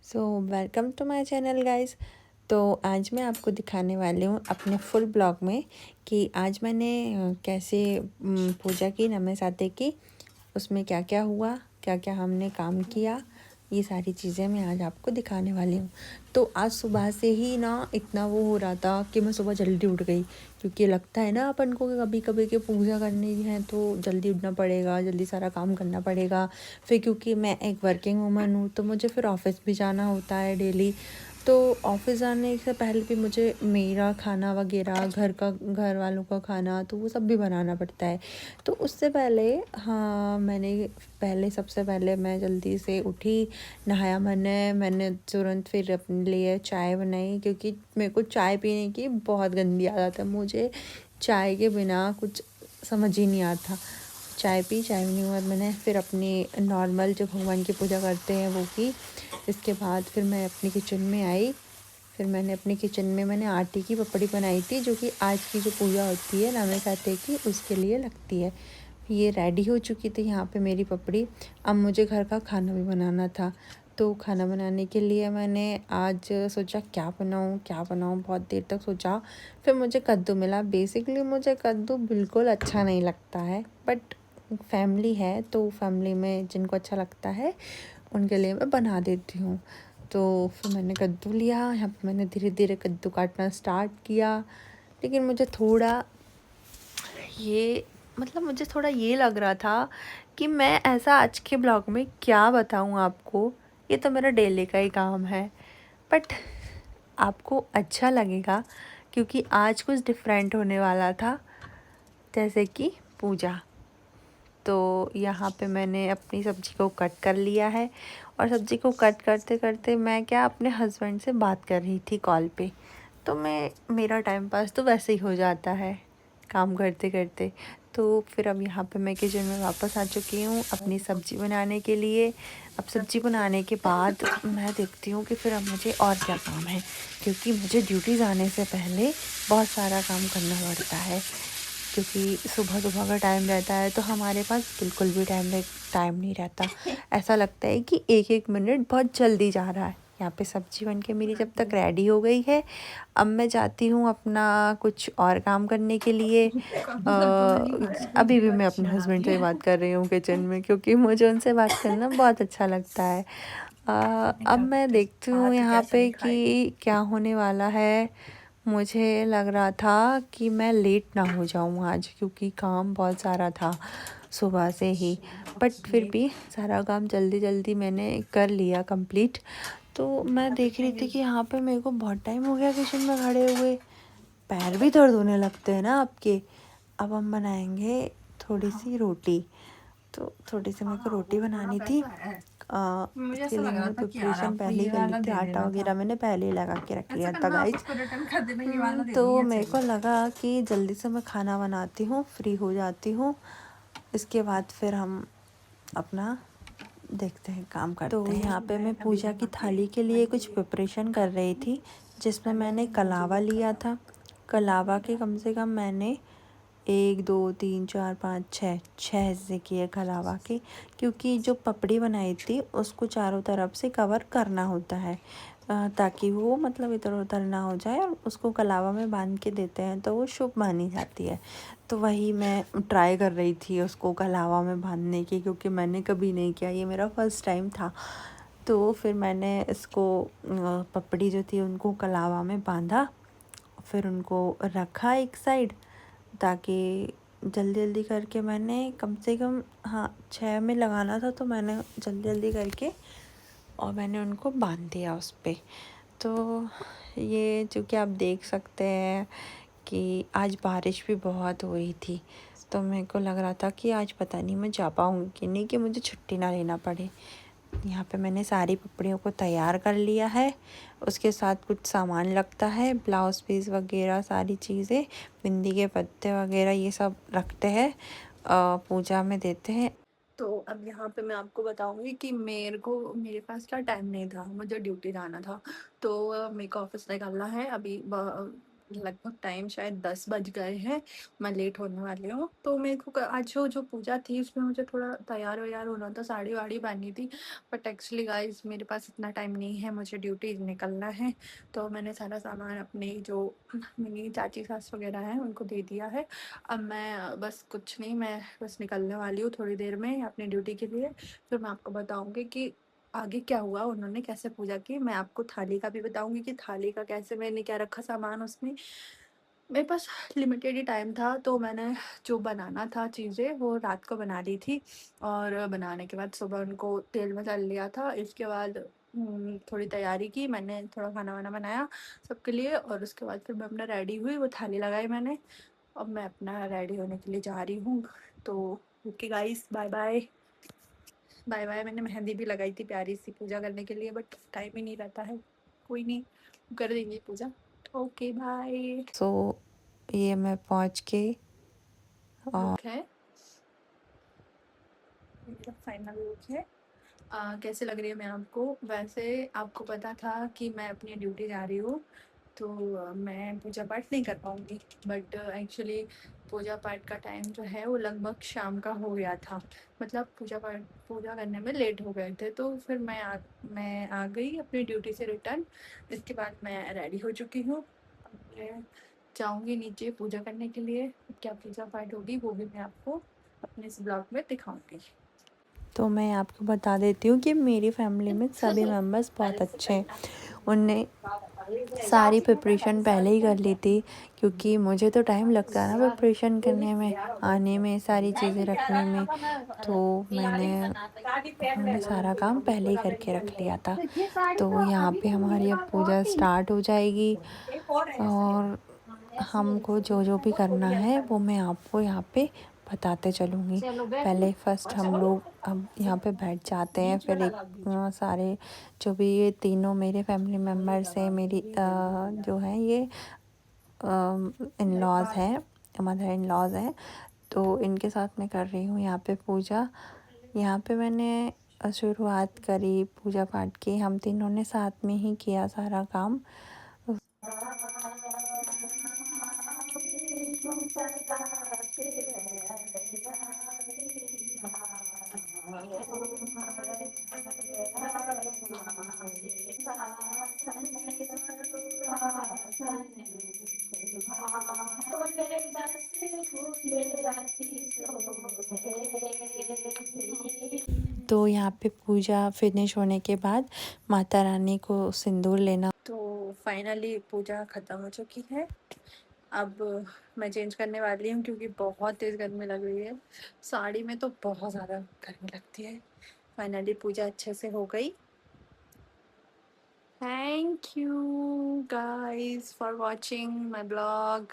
So welcome to my channel guys. तो आज मैं आपको दिखाने वाली हूँ अपने फुल ब्लॉग में कि आज मैंने कैसे पूजा की, नमः की, उसमें क्या क्या हुआ, क्या क्या हमने काम किया, ये सारी चीज़ें मैं आज आपको दिखाने वाली हूँ। तो आज सुबह से ही ना इतना वो हो रहा था कि मैं सुबह जल्दी उठ गई, क्योंकि लगता है ना अपन को कभी कभी कि पूजा करनी है तो जल्दी उठना पड़ेगा, जल्दी सारा काम करना पड़ेगा। फिर क्योंकि मैं एक वर्किंग वूमन हूँ तो मुझे फिर ऑफिस भी जाना होता है डेली। तो ऑफिस जाने से पहले भी मुझे मेरा खाना वगैरह, घर वालों का खाना, तो वो सब भी बनाना पड़ता है। तो उससे पहले सबसे पहले मैं जल्दी से उठी, नहाया मैंने तुरंत फिर अपने लिए चाय बनाई, क्योंकि मेरे को चाय पीने की बहुत गंदी आदत है। मुझे चाय के बिना कुछ समझ ही नहीं आता। चाय पीने के बाद मैंने फिर अपनी नॉर्मल जो भगवान की पूजा करते हैं वो की। इसके बाद फिर मैं अपनी किचन में आई। फिर मैंने अपनी किचन में आटे की पपड़ी बनाई थी, जो कि आज की जो पूजा होती है नवरात्रि की उसके लिए लगती है। ये रेडी हो चुकी थी यहाँ पे मेरी पपड़ी। अब मुझे घर का खाना भी बनाना था। तो खाना बनाने के लिए मैंने आज सोचा क्या बनाऊँ, बहुत देर तक सोचा। फिर मुझे कद्दू मिला। बेसिकली मुझे कद्दू बिल्कुल अच्छा नहीं लगता है, बट फैमिली है तो फैमिली में जिनको अच्छा लगता है उनके लिए मैं बना देती हूँ। तो फिर मैंने कद्दू लिया, यहाँ पे मैंने धीरे धीरे कद्दू काटना स्टार्ट किया। लेकिन मुझे थोड़ा ये लग रहा था कि मैं ऐसा आज के ब्लॉग में क्या बताऊँ आपको। ये तो मेरा डेली का ही काम है, बट आपको अच्छा लगेगा क्योंकि आज कुछ डिफरेंट होने वाला था, जैसे कि पूजा। तो यहाँ पे मैंने अपनी सब्ज़ी को कट कर लिया है, और सब्ज़ी को कट करते करते मैं अपने हस्बैंड से बात कर रही थी कॉल पे। तो मेरा टाइम पास तो वैसे ही हो जाता है काम करते करते। तो फिर अब यहाँ पे मैं किचन में वापस आ चुकी हूँ अपनी सब्ज़ी बनाने के लिए। अब सब्ज़ी बनाने के बाद मैं देखती हूँ कि फिर अब मुझे और क्या काम है, क्योंकि मुझे ड्यूटी जाने से पहले बहुत सारा काम करना पड़ता है। क्योंकि सुबह सुबह का टाइम रहता है तो हमारे पास बिल्कुल भी टाइम नहीं रहता। ऐसा लगता है कि एक एक मिनट बहुत जल्दी जा रहा है। यहाँ पे सब्जी बन के मेरी जब तक रेडी हो गई है, अब मैं जाती हूँ अपना कुछ और काम करने के लिए। अभी भी मैं अपने हस्बैंड से बात कर रही हूँ किचन में, क्योंकि मुझे उनसे बात करना बहुत अच्छा लगता है। अब मैं देखती हूँ यहाँ पे कि क्या होने वाला है। मुझे लग रहा था कि मैं लेट ना हो जाऊँ आज, क्योंकि काम बहुत सारा था सुबह से ही। बट फिर भी सारा काम जल्दी जल्दी मैंने कर लिया कंप्लीट। तो मैं देख रही थी कि यहाँ पे मेरे को बहुत टाइम हो गया किचन में खड़े हुए, पैर भी दर्द होने लगते हैं ना आपके। अब हम बनाएंगे थोड़ी सी रोटी। तो थोड़ी सी मेरे को रोटी बनानी थी। इसके लिए मैंने प्रिपरेशन पहले ही कर ली थी। आटा वगैरह मैंने पहले ही लगा के रख लिया था गाइस। तो मेरे को लगा कि जल्दी से मैं खाना बनाती हूँ, फ्री हो जाती हूँ। इसके बाद फिर हम अपना देखते हैं, काम करते हैं। तो यहाँ पे मैं पूजा की थाली के लिए कुछ प्रिपरेशन कर रही थी, जिसमें मैंने कलावा लिया था। कलावा के कम से कम मैंने 1 2 3 4 5 6 हिस्से किए कलावा के, क्योंकि जो पपड़ी बनाई थी उसको चारों तरफ से कवर करना होता है, ताकि वो मतलब इधर उधर ना हो जाए। और उसको कलावा में बांध के देते हैं तो वो शुभ मानी जाती है। तो वही मैं ट्राई कर रही थी उसको कलावा में बांधने की, क्योंकि मैंने कभी नहीं किया, ये मेरा फर्स्ट टाइम था। तो फिर मैंने इसको पपड़ी जो थी उनको कलावा में बांधा, फिर उनको रखा एक साइड, ताकि जल्दी जल्दी करके मैंने कम से कम 6 में लगाना था, तो मैंने जल्दी जल्दी करके और मैंने उनको बांध दिया उस पर। तो ये चूँकि आप देख सकते हैं कि आज बारिश भी बहुत हो रही थी, तो मेरे को लग रहा था कि आज पता नहीं मैं जा पाऊँगी कि नहीं, कि मुझे छुट्टी ना लेना पड़े। यहाँ पे मैंने सारी पपड़ियों को तैयार कर लिया है। उसके साथ कुछ सामान लगता है, ब्लाउज़ पीस वगैरह सारी चीज़ें, बिंदी के पत्ते वगैरह, ये सब रखते हैं, पूजा में देते हैं। तो अब यहाँ पे मैं आपको बताऊंगी कि मेरे पास क्या टाइम नहीं था, मुझे ड्यूटी जाना था। तो मेरे को ऑफिस निकलना है अभी। लगभग टाइम शायद 10 बज गए हैं, मैं लेट होने वाली हूँ। तो मेरे को आज जो पूजा थी उसमें मुझे थोड़ा तैयार-वैयार होना था, साड़ी-वाड़ी पहननी थी। बट एक्चुअली गाइज़ मेरे पास इतना टाइम नहीं है, मुझे ड्यूटी निकलना है। तो मैंने सारा सामान अपनी जो मेरी चाची सास वग़ैरह हैं उनको दे दिया है। अब मैं बस कुछ नहीं, मैं बस निकलने वाली हूँ थोड़ी देर में अपनी ड्यूटी के लिए। फिर मैं आपको बताऊँगी कि आगे क्या हुआ, उन्होंने कैसे पूजा की। मैं आपको थाली का भी बताऊँगी कि थाली का कैसे मैंने क्या रखा सामान उसमें। मेरे पास लिमिटेड ही टाइम था, तो मैंने जो बनाना था चीज़ें वो रात को बना ली थी और बनाने के बाद सुबह उनको तेल में तल लिया था। इसके बाद थोड़ी तैयारी की मैंने, थोड़ा खाना-वाना बनाया सबके लिए और उसके बाद फिर मैं अपना रेडी हुई, वो थाली लगाई मैंने। अब मैं अपना रेडी होने के लिए जा रही हूँ। तो ओके गाइस, बाय-बाय। बाय-बाय। मैंने मेहंदी भी लगाई थी प्यारी-सी पूजा करने के लिए, बट टाइम ही नहीं रहता है। कोई नहीं, कर देंगे पूजा। Okay bye. सो ये मैं पहुँच के ओके, मेरा फाइनल लुक है। कैसे लग रही है मैं आपको? वैसे आपको पता था कि मैं अपनी ड्यूटी जा रही हूँ, तो मैं पूजा पाठ नहीं कर पाऊँगी। बट एक्चुअली पूजा पाठ का टाइम जो है वो लगभग शाम का हो गया था। मतलब पूजा करने में लेट हो गए थे, तो फिर मैं आ गई अपनी ड्यूटी से रिटर्न। इसके बाद मैं रेडी हो चुकी हूँ। अब मैं जाऊँगी नीचे पूजा करने के लिए। क्या पूजा पाठ होगी वो भी मैं आपको अपने इस ब्लॉग में दिखाऊँगी। तो मैं आपको बता देती हूँ कि मेरी फैमिली में सभी मेंबर्स बहुत अच्छे हैं। उनने सारी प्रिपरेशन पहले ही कर ली थी, क्योंकि मुझे तो टाइम लगता है ना प्रिपरेशन करने में, आने में, सारी चीज़ें रखने में। तो उन्होंने सारा काम पहले ही करके रख लिया था। तो यहाँ पे हमारी अब पूजा स्टार्ट हो जाएगी और हमको जो भी करना है वो मैं आपको यहाँ पे बताते चलूँगी। पहले फर्स्ट हम लोग अब यहाँ पे बैठ जाते हैं, फिर एक सारे जो भी ये तीनों मेरे फैमिली मेम्बर्स हैं, मेरी जो है ये इन-लॉज़ हैं, मदर इन-लॉज़ हैं, तो इनके साथ मैं कर रही हूँ यहाँ पे पूजा। यहाँ पे मैंने शुरुआत करी पूजा पाठ की, हम तीनों ने साथ में ही किया सारा काम। तो यहाँ पे पूजा फिनिश होने के बाद माता रानी को सिंदूर लेना। तो फाइनली पूजा ख़त्म हो चुकी है। अब मैं चेंज करने वाली हूँ क्योंकि बहुत तेज़ गर्मी लग रही है। साड़ी में तो बहुत ज़्यादा गर्मी लगती है। फाइनली पूजा अच्छे से हो गई। Thank you guys for watching my blog.